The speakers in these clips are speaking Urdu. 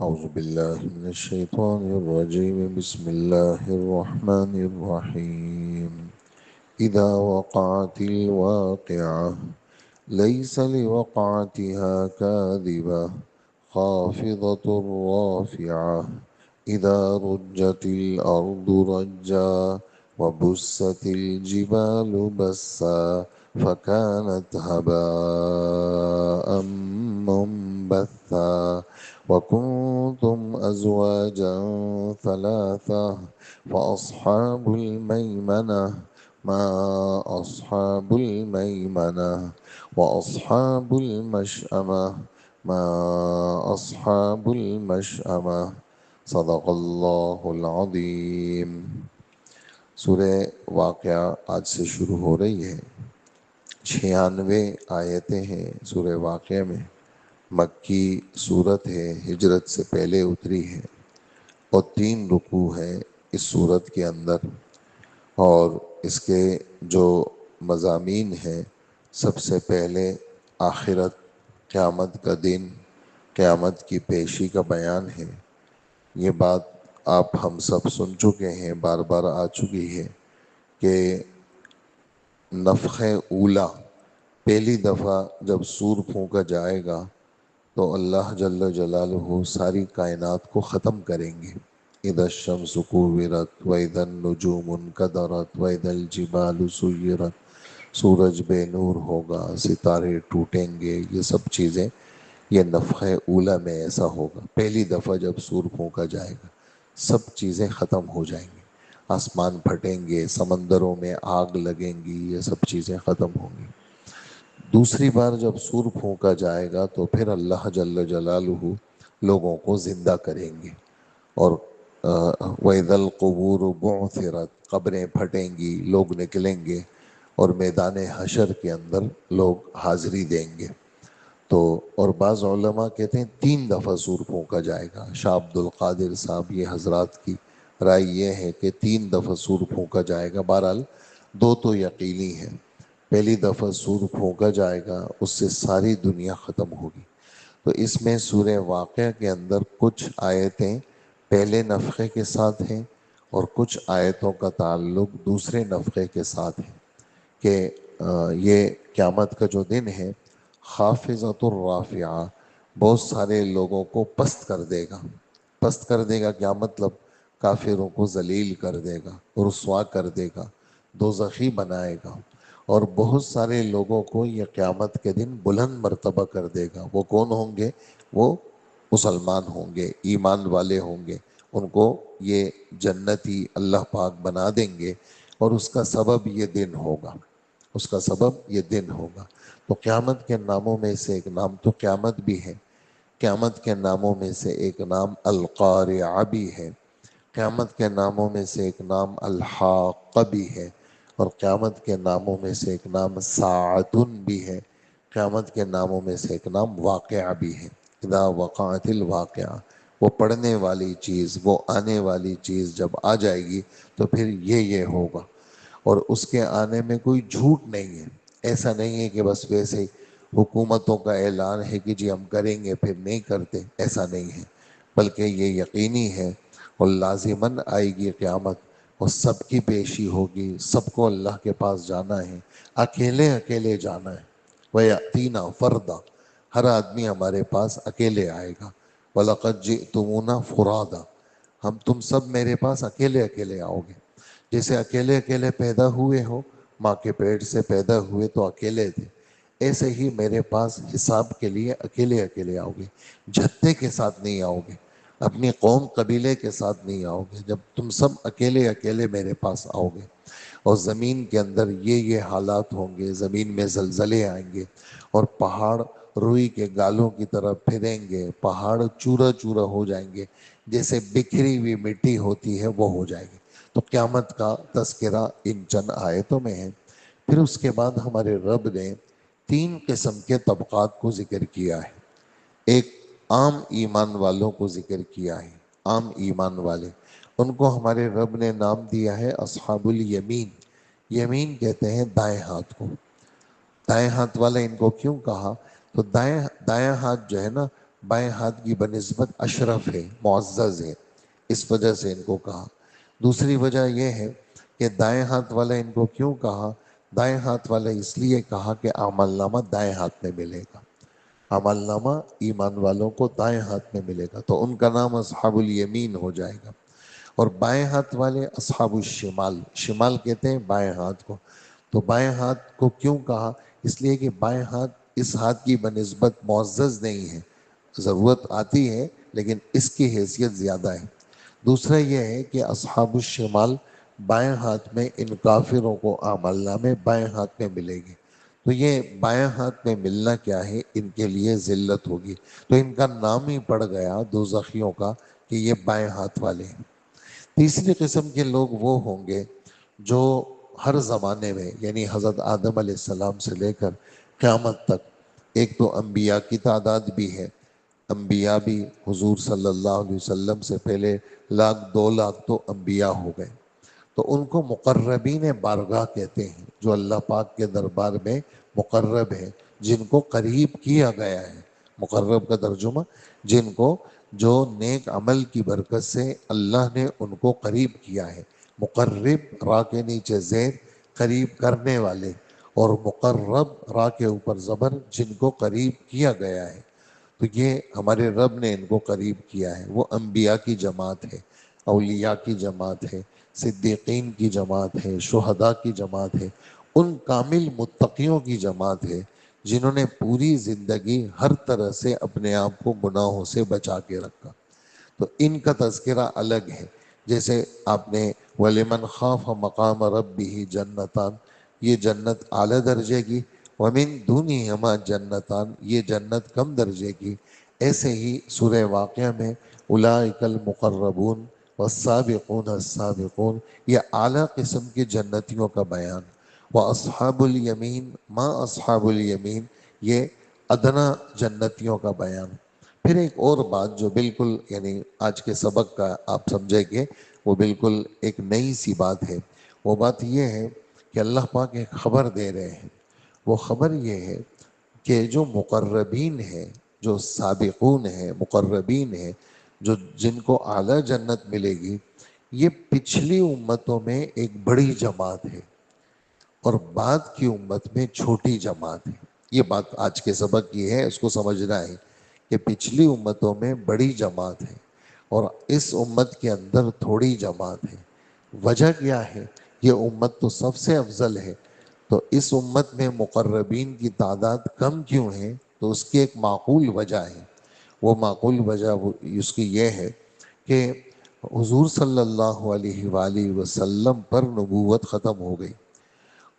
أعوذ بالله من الشيطان الرجيم. بسم الله الرحمن الرحيم. إذا وقعت الواقعة ليس لوقعتها كاذبة خافضة رافعة إذا رجت الأرض رجا وبست الجبال بسا فكانت هباء منبثا وكنتم أزواجا ثلاثة فأصحاب الميمنة ما أصحاب الميمنة وأصحاب المشأمة ما أصحاب المشأمة صدق اللہ العظیم. سورہ واقعہ آج سے شروع ہو رہی ہے. 96 آیتیں ہیں سورہ واقعہ میں. مکی صورت ہے، ہجرت سے پہلے اتری ہے، اور 3 رکوع ہیں اس صورت کے اندر. اور اس کے جو مضامین ہیں، سب سے پہلے آخرت، قیامت کا دن، قیامت کی پیشی کا بیان ہے. یہ بات آپ ہم سب سن چکے ہیں، بار بار آ چکی ہے کہ نفخ اولا، پہلی دفعہ جب سور پھونکا جائے گا تو اللہ جل جلالہ ساری کائنات کو ختم کریں گے. اذا الشمس کوورت واذا النجوم انکدرت واذا الجبال سیرت، سورج بے نور ہوگا، ستارے ٹوٹیں گے. یہ سب چیزیں یہ نفخ اولا میں ایسا ہوگا. پہلی دفعہ جب سور پھونکا جائے گا سب چیزیں ختم ہو جائیں گی، آسمان پھٹیں گے، سمندروں میں آگ لگیں گی، یہ سب چیزیں ختم ہوں گی. دوسری بار جب سور پھونکا جائے گا تو پھر اللہ جل جلالہ لوگوں کو زندہ کریں گے. اور وَإِذَا الْقُبُورُ بُعْثِرَتْ، قبریں پھٹیں گی، لوگ نکلیں گے اور میدان حشر کے اندر لوگ حاضری دیں گے. تو اور بعض علماء کہتے ہیں 3 دفعہ سور پھونکا جائے گا. شاہ عبد القادر صاحب یہ حضرات کی رائے یہ ہے کہ 3 دفعہ سور پھونکا جائے گا. بہرحال 2 تو یقینی ہے. پہلی دفعہ سور پھونکا جائے گا، اس سے ساری دنیا ختم ہوگی. تو اس میں سورہ واقعہ کے اندر کچھ آیتیں پہلے نفخے کے ساتھ ہیں اور کچھ آیتوں کا تعلق دوسرے نفخے کے ساتھ ہے کہ یہ قیامت کا جو دن ہے خافضۃ الرافعہ، بہت سارے لوگوں کو پست کر دے گا. پست کر دے گا کیا مطلب؟ کافروں کو ذلیل کر دے گا، رسوا کر دے گا، دوزخی بنائے گا. اور بہت سارے لوگوں کو یہ قیامت کے دن بلند مرتبہ کر دے گا. وہ کون ہوں گے؟ وہ مسلمان ہوں گے، ایمان والے ہوں گے. ان کو یہ جنتی اللہ پاک بنا دیں گے، اور اس کا سبب یہ دن ہوگا. اس کا سبب یہ دن ہوگا. تو قیامت کے ناموں میں سے ایک نام تو قیامت بھی ہے. قیامت کے ناموں میں سے ایک نام القارعہ بھی ہے. قیامت کے ناموں میں سے ایک نام الحاقہ بھی ہے. اور قیامت کے ناموں میں سے ایک نام ساعتن بھی ہے. قیامت کے ناموں میں سے ایک نام واقعہ بھی ہے. اذا وقعت الواقعہ، وہ پڑھنے والی چیز، وہ آنے والی چیز جب آ جائے گی تو پھر یہ ہوگا. اور اس کے آنے میں کوئی جھوٹ نہیں ہے. ایسا نہیں ہے کہ بس ویسے ہی حکومتوں کا اعلان ہے کہ جی ہم کریں گے پھر نہیں کرتے، ایسا نہیں ہے. بلکہ یہ یقینی ہے اور لازماً آئے گی قیامت، اور سب کی پیشی ہوگی. سب کو اللہ کے پاس جانا ہے، اکیلے اکیلے جانا ہے. وَيَأْتِينَا فَرْدًا، ہر آدمی ہمارے پاس اکیلے آئے گا. وَلَقَدْ جِئْتُمُونَا فُرَادًا، ہم تم سب میرے پاس اکیلے اکیلے آؤ گے. جیسے اکیلے اکیلے پیدا ہوئے ہو، ماں کے پیٹ سے پیدا ہوئے تو اکیلے تھے، ایسے ہی میرے پاس حساب کے لیے اکیلے اکیلے آؤ گے. جھتے کے ساتھ نہیں آؤ گے، اپنی قوم قبیلے کے ساتھ نہیں آؤ گے. جب تم سب اکیلے اکیلے میرے پاس آؤ گے، اور زمین کے اندر یہ حالات ہوں گے، زمین میں زلزلے آئیں گے، اور پہاڑ روئی کے گالوں کی طرح پھریں گے، پہاڑ چورا چورا ہو جائیں گے، جیسے بکھری ہوئی مٹی ہوتی ہے وہ ہو جائے گی. تو قیامت کا تذکرہ ان چند آیتوں میں ہے. پھر اس کے بعد ہمارے رب نے 3 قسم کے طبقات کو ذکر کیا ہے. ایک عام ایمان والوں کو ذکر کیا ہے. عام ایمان والے، ان کو ہمارے رب نے نام دیا ہے اصحاب الیمین. یمین کہتے ہیں دائیں ہاتھ کو. دائیں ہاتھ والا ان کو کیوں کہا؟ تو دائیں ہاتھ جو ہے نا، بائیں ہاتھ کی بنسبت اشرف ہے، معزز ہے، اس وجہ سے ان کو کہا۔ دوسری وجہ یہ ہے کہ دائیں ہاتھ والا ان کو کیوں کہا؟ دائیں ہاتھ والا اس لیے کہا کہ اعمال نامہ دائیں ہاتھ میں ملے گا، عمل نامہ ایمان والوں کو دائیں ہاتھ میں ملے گا، تو ان کا نام اصحاب الیمین ہو جائے گا۔ اور بائیں ہاتھ والے اصحاب الشمال، شمال کہتے ہیں بائیں ہاتھ کو۔ تو بائیں ہاتھ کو کیوں کہا؟ اس لیے کہ بائیں ہاتھ اس ہاتھ کی بنسبت معزز نہیں ہے، ضرورت آتی ہے لیکن اس کی حیثیت زیادہ ہے۔ دوسرا یہ ہے کہ اصحاب الشمال بائیں ہاتھ میں ان کافروں کو اعمال نامے بائیں ہاتھ میں ملے گی، تو یہ بائیں ہاتھ میں ملنا کیا ہے، ان کے لیے ذلت ہوگی، تو ان کا نام ہی پڑ گیا دوزخیوں کا کہ یہ بائیں ہاتھ والے ہیں۔ تیسری قسم کے لوگ وہ ہوں گے جو ہر زمانے میں، یعنی حضرت آدم علیہ السلام سے لے کر قیامت تک، ایک تو انبیاء کی تعداد بھی ہے، انبیاء بھی حضور صلی اللہ علیہ وسلم سے پہلے 1,00,000 2,00,000 تو انبیاء ہو گئے، تو ان کو مقربین بارگاہ کہتے ہیں، جو اللہ پاک کے دربار میں مقرب ہیں، جن کو قریب کیا گیا ہے۔ مقرب کا ترجمہ جن کو، جو نیک عمل کی برکت سے اللہ نے ان کو قریب کیا ہے۔ مقرب را کے نیچے زیر، قریب کرنے والے، اور مقرب را کے اوپر زبر، جن کو قریب کیا گیا ہے۔ تو یہ ہمارے رب نے ان کو قریب کیا ہے۔ وہ انبیاء کی جماعت ہے، اولیاء کی جماعت ہے، صدیقین کی جماعت ہے، شہداء کی جماعت ہے، ان کامل متقیوں کی جماعت ہے جنہوں نے پوری زندگی ہر طرح سے اپنے آپ کو گناہوں سے بچا کے رکھا، تو ان کا تذکرہ الگ ہے۔ جیسے آپ نے وَلِمَنْ خَافَ مَقَامَ رَبِّهِ جَنَّتان، یہ جنت اعلیٰ درجے کی، وَمِن دُونِهِمَا جَنَّتان، یہ جنت کم درجے کی۔ ایسے ہی سورہ واقعہ میں اولئک المقربون والسابقون السابقون، یہ اعلیٰ قسم کی جنتیوں کا بیان۔ وَأَصْحَابُ الْيَمِينَ مَا أَصْحَابُ الْيَمِينَ، یہ ادنا جنتیوں کا بیان۔ پھر ایک اور بات جو بالکل یعنی آج کے سبق کا آپ سمجھے کہ وہ بالکل ایک نئی سی بات ہے، وہ بات یہ ہے کہ اللہ پاک ایک خبر دے رہے ہیں۔ وہ خبر یہ ہے کہ جو مقربین ہیں، جو سابقون ہیں، مقربین ہیں، جو جن کو اعلیٰ جنت ملے گی، یہ پچھلی امتوں میں ایک بڑی جماعت ہے اور بعد کی امت میں چھوٹی جماعت ہے۔ یہ بات آج کے سبق کی ہے، اس کو سمجھنا ہے کہ پچھلی امتوں میں بڑی جماعت ہے اور اس امت کے اندر تھوڑی جماعت ہے۔ وجہ کیا ہے؟ یہ امت تو سب سے افضل ہے، تو اس امت میں مقربین کی تعداد کم کیوں ہے؟ تو اس کی ایک معقول وجہ ہے۔ وہ معقول وجہ اس کی یہ ہے کہ حضور صلی اللہ علیہ وآلہ وسلم پر نبوت ختم ہو گئی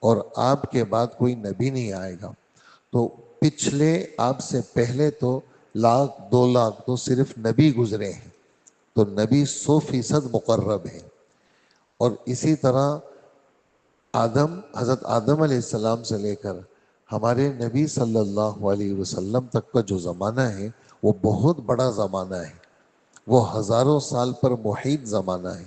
اور آپ کے بعد کوئی نبی نہیں آئے گا، تو پچھلے آپ سے پہلے تو 1,00,000 2,00,000 تو صرف نبی گزرے ہیں، تو نبی 100% مقرب ہے۔ اور اسی طرح حضرت آدم علیہ السلام سے لے کر ہمارے نبی صلی اللہ علیہ وسلم تک کا جو زمانہ ہے وہ بہت بڑا زمانہ ہے، وہ ہزاروں سال پر محیط زمانہ ہے۔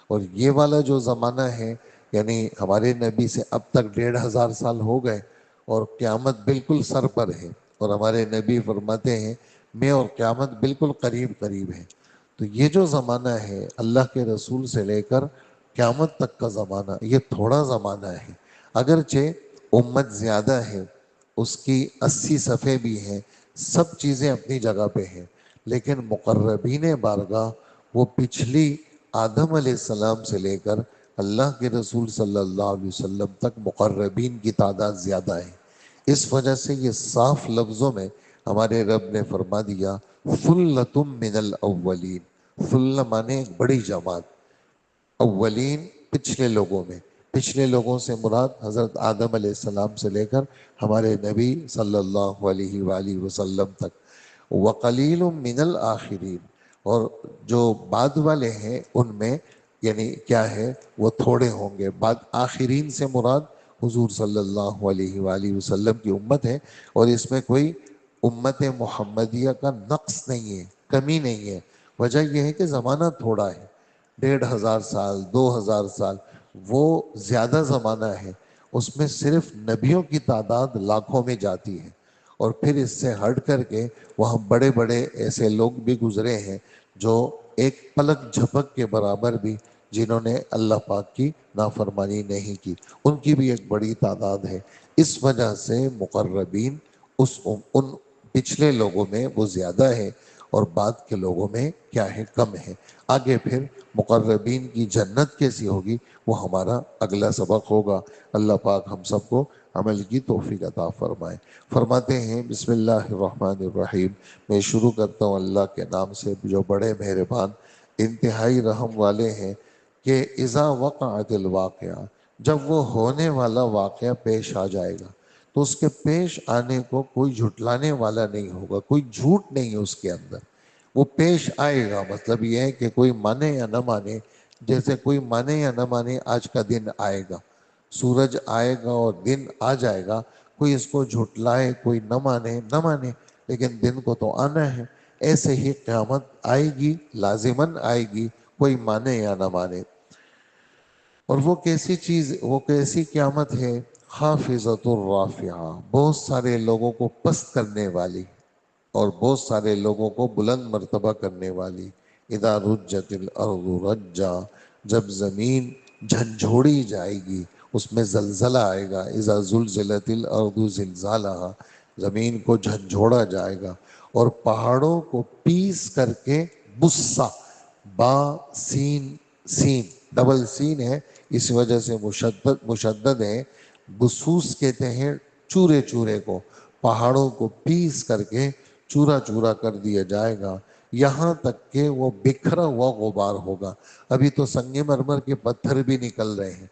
اور یہ والا جو زمانہ ہے، یعنی ہمارے نبی سے اب تک 1,500 سال ہو گئے اور قیامت بالکل سر پر ہے، اور ہمارے نبی فرماتے ہیں میں اور قیامت بالکل قریب قریب ہے۔ تو یہ جو زمانہ ہے اللہ کے رسول سے لے کر قیامت تک کا زمانہ، یہ تھوڑا زمانہ ہے، اگرچہ امت زیادہ ہے، اس کی 80 صفحے بھی ہیں، سب چیزیں اپنی جگہ پہ ہیں، لیکن مقربین بارگاہ وہ پچھلی آدم علیہ السلام سے لے کر اللہ کے رسول صلی اللہ علیہ وسلم تک مقربین کی تعداد زیادہ ہے۔ اس وجہ سے یہ صاف لفظوں میں ہمارے رب نے فرما دیا ثُلَّةٌ مِّنَ الْأَوَّلِينَ، ثُلَّ مانے ایک بڑی جماعت، اولین پچھلے لوگوں میں، پچھلے لوگوں سے مراد حضرت آدم علیہ السلام سے لے کر ہمارے نبی صلی اللہ علیہ وآلہ وسلم تک، وَقَلِيلٌ مِّنَ الْآخِرِينَ، اور جو بعد والے ہیں ان میں یعنی کیا ہے وہ تھوڑے ہوں گے۔ بعد آخرین سے مراد حضور صلی اللہ علیہ وآلہ وسلم کی امت ہے، اور اس میں کوئی امت محمدیہ کا نقص نہیں ہے، کمی نہیں ہے۔ وجہ یہ ہے کہ زمانہ تھوڑا ہے، 1,500 سال 2,000 سال وہ زیادہ زمانہ ہے، اس میں صرف نبیوں کی تعداد لاکھوں میں جاتی ہے اور پھر اس سے ہٹ کر کے وہاں بڑے بڑے ایسے لوگ بھی گزرے ہیں جو ایک پلک جھپک کے برابر بھی جنہوں نے اللہ پاک کی نافرمانی نہیں کی، ان کی بھی ایک بڑی تعداد ہے۔ اس وجہ سے مقربین ان پچھلے لوگوں میں وہ زیادہ ہے اور بعد کے لوگوں میں کیا ہے، کم ہے۔ آگے پھر مقربین کی جنت کیسی ہوگی وہ ہمارا اگلا سبق ہوگا۔ اللہ پاک ہم سب کو عمل کی توفیق عطا فرمائے۔ فرماتے ہیں بسم اللہ الرحمن الرحیم، میں شروع کرتا ہوں اللہ کے نام سے جو بڑے مہربان انتہائی رحم والے ہیں، کہ اذا وقعت الواقعہ، جب وہ ہونے والا واقعہ پیش آ جائے گا تو اس کے پیش آنے کو کوئی جھٹلانے والا نہیں ہوگا، کوئی جھوٹ نہیں ہے اس کے اندر، وہ پیش آئے گا۔ مطلب یہ ہے کہ کوئی مانے یا نہ مانے، جیسے کوئی مانے یا نہ مانے آج کا دن آئے گا، سورج آئے گا اور دن آ جائے گا، کوئی اس کو جھٹلائے کوئی نہ مانے نہ مانے، لیکن دن کو تو آنا ہے۔ ایسے ہی قیامت آئے گی، لازماً آئے گی، کوئی مانے یا نہ مانے۔ اور وہ کیسی چیز، وہ کیسی قیامت ہے، خافضۃ الرافعہ، بہت سارے لوگوں کو پست کرنے والی اور بہت سارے لوگوں کو بلند مرتبہ کرنے والی۔ اذا رجت الارض رجا، جب زمین جھنجھوڑی جائے گی، اس میں زلزلہ آئے گا۔ اذا زلزلت الارض زلزالہا، زمین کو جھنجھوڑا جائے گا اور پہاڑوں کو پیس کر کے بسا، با سین سین ڈبل سین ہے، اس وجہ سے مشدد ہے، بسوس کہتے ہیں چورے چورے کو، پہاڑوں کو پیس کر کے چورا چورا کر دیا جائے گا، یہاں تک کہ وہ بکھرا ہوا غبار ہوگا۔ ابھی تو سنگ مرمر کے پتھر بھی نکل رہے ہیں،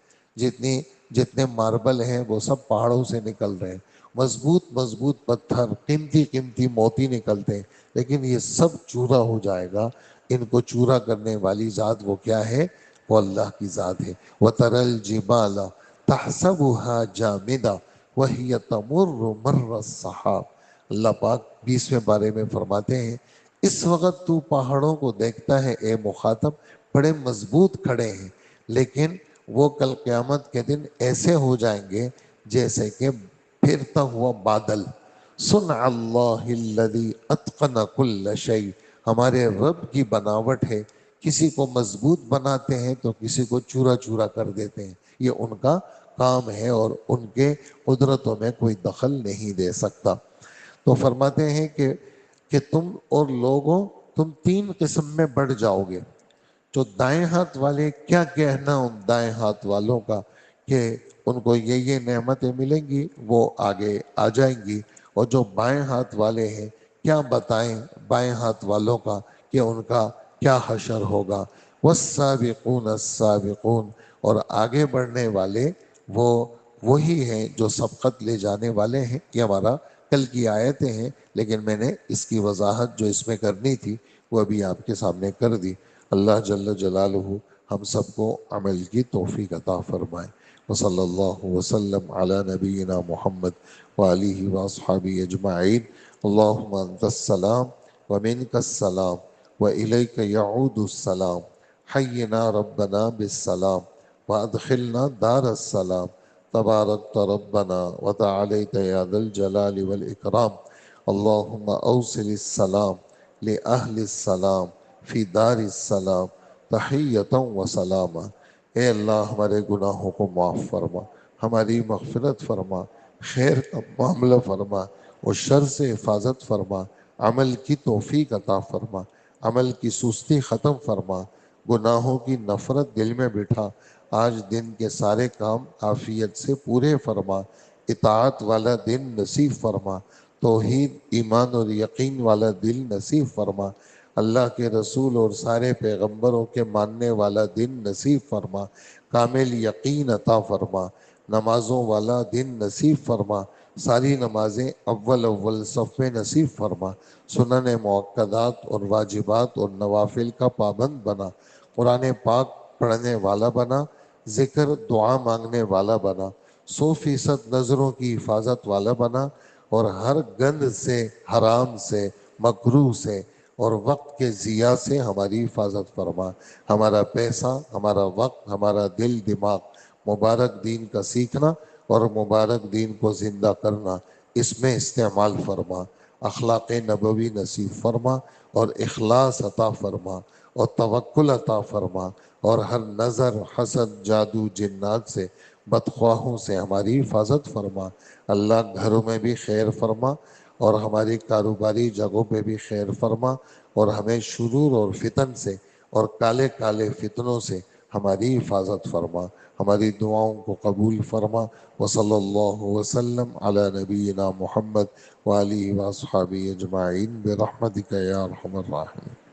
جتنے ماربل ہیں وہ سب پہاڑوں سے نکل رہے ہیں، مضبوط مضبوط پتھر، قیمتی قیمتی موتی نکلتے ہیں، لیکن یہ سب چورا ہو جائے گا۔ ان کو چورا کرنے والی ذات وہ کیا ہے؟ وہ اللہ کی ذات ہے۔ وَتَرَى الْجِبَالَ تَحْسَبُهَا جَامِدَةً وَهِيَ تَمُرُّ مَرَّ السَّحَابِ، اللہ پاک 20ویں بارے میں فرماتے ہیں اس وقت تو پہاڑوں کو دیکھتا ہے اے مخاطب، بڑے مضبوط کھڑے ہیں، لیکن وہ کل قیامت کے دن ایسے ہو جائیں گے جیسے کہ پھرتا ہوا بادل۔ صنع اللہ الذی اتقن کل شیء، ہمارے رب کی بناوٹ ہے، کسی کو مضبوط بناتے ہیں تو کسی کو چورا چورا کر دیتے ہیں، یہ ان کا کام ہے اور ان کے قدرتوں میں کوئی دخل نہیں دے سکتا۔ تو فرماتے ہیں کہ تم اور لوگوں، تم 3 قسم میں بڑھ جاؤ گے۔ جو دائیں ہاتھ والے، کیا کہنا ان دائیں ہاتھ والوں کا کہ ان کو یہ نعمتیں ملیں گی، وہ آگے آ جائیں گی، اور جو بائیں ہاتھ والے ہیں کیا بتائیں بائیں ہاتھ والوں کا کہ ان کا کیا حشر ہوگا۔ والسابقون السابقون، اور آگے بڑھنے والے وہی ہیں جو سبقت لے جانے والے ہیں۔ یہ ہمارا کل کی آیتیں ہیں، لیکن میں نے اس کی وضاحت جو اس میں کرنی تھی وہ ابھی آپ کے سامنے کر دی۔ اللہ جل جلالہ ہم سب کو عمل کی توفیق عطا فرمائے۔ وصلی اللہ وسلم علی نبینا محمد وآلہ واصحابہ اجمعین۔ اللہم انت السلام ومنک السلام وإلیک یعود السلام، حینا ربنا بالسلام وادخلنا دار السلام، تبارکت ربنا وتعالیت یا ذا الجلال والإکرام۔ اللہم اوصل السلام لأہل السلام فی دار السلام تحیتا و سلاما۔ اے اللہ ہمارے گناہوں کو معاف فرما، ہماری مغفرت فرما، خیر کا معاملہ فرما اور شر سے حفاظت فرما، عمل کی توفیق عطا فرما، عمل کی سستی ختم فرما، گناہوں کی نفرت دل میں بٹھا، آج دن کے سارے کام عافیت سے پورے فرما، اطاعت والا دن نصیب فرما، توحید ایمان اور یقین والا دل نصیب فرما، اللہ کے رسول اور سارے پیغمبروں کے ماننے والا دن نصیب فرما، کامل یقین عطا فرما، نمازوں والا دن نصیب فرما، ساری نمازیں اول اول صف میں نصیب فرما، سنن مؤکدات اور واجبات اور نوافل کا پابند بنا، قرآن پاک پڑھنے والا بنا، ذکر دعا مانگنے والا بنا، 100% نظروں کی حفاظت والا بنا، اور ہر گند سے، حرام سے، مکروہ سے اور وقت کے ضیاع سے ہماری حفاظت فرما۔ ہمارا پیسہ، ہمارا وقت، ہمارا دل دماغ مبارک دین کا سیکھنا اور مبارک دین کو زندہ کرنا، اس میں استعمال فرما، اخلاق نبوی نصیب فرما، اور اخلاص عطا فرما، اور توکل عطا فرما، اور ہر نظر، حسد، جادو، جنات سے، بدخواہوں سے ہماری حفاظت فرما۔ اللہ گھروں میں بھی خیر فرما، اور ہماری کاروباری جگہوں پہ بھی خیر فرما، اور ہمیں شرور اور فتن سے اور کالے کالے فتنوں سے ہماری حفاظت فرما، ہماری دعاؤں کو قبول فرما۔ وصلی اللہ وسلم علی نبینا محمد وآلہ واصحابہ اجمعین برحمتک یا ارحم الراحمین۔